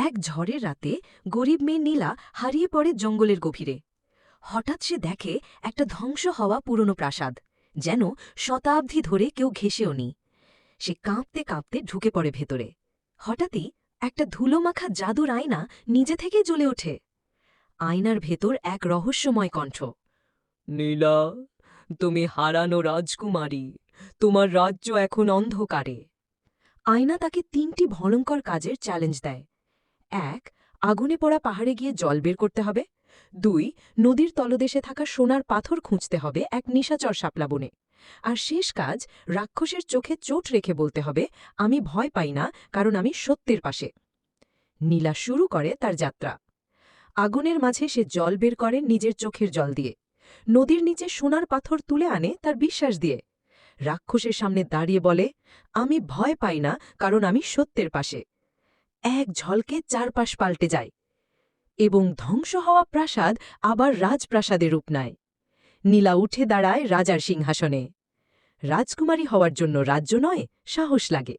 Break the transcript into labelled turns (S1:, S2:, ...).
S1: এক ঝড়ের রাতে গরিব মেয়ে নীলা হারিয়ে পড়ে জঙ্গলের গভীরে। হঠাৎ সে দেখে একটা ধ্বংস হওয়া পুরনো প্রাসাদ, যেন শতাব্দী ধরে কেউ ঘেঁষেও নি। সে কাঁপতে কাঁপতে ঢুকে পড়ে ভেতরে। হঠাৎই একটা ধুলোমাখা জাদুর আয়না নিজে থেকেই জ্বলে ওঠে। আয়নার ভেতর এক রহস্যময় কণ্ঠ।
S2: নীলা, তুমি হারানো রাজকুমারী, তোমার রাজ্য এখন অন্ধকারে।
S1: আয়না তাকে ৩টি ভয়ঙ্কর কাজের চ্যালেঞ্জ দেয়। ১. আগুনে পোড়া পাহাড়ে গিয়ে জল বের করতে হবে। ২. নদীর তলদেশে থাকা সোনার পাথর খুঁজতে হবে এক নিশাচর শাপলা বনে। আর শেষ কাজ, রাক্ষসের চোখে চোট রেখে বলতে হবে, আমি ভয় পাই না, কারণ আমি সত্যের পাশে। নীলা শুরু করে তার যাত্রা। আগুনের মাঝে সে জল বের করে নিজের চোখের জল দিয়ে। নদীর নিচে সোনার পাথর তুলে আনে তার বিশ্বাস দিয়ে। রাক্ষসের সামনে দাঁড়িয়ে বলে, আমি ভয় পাই না, কারণ আমি সত্যের পাশে। এক ঝলকে চারপাশ পাল্টে যায় এবং ধ্বংস হওয়া প্রাসাদ আবার রাজপ্রাসাদের রূপ নেয়। নীলা উঠে দাঁড়ায় রাজার সিংহাসনে। রাজকুমারী হওয়ার জন্য রাজ্য নয়, সাহস লাগে।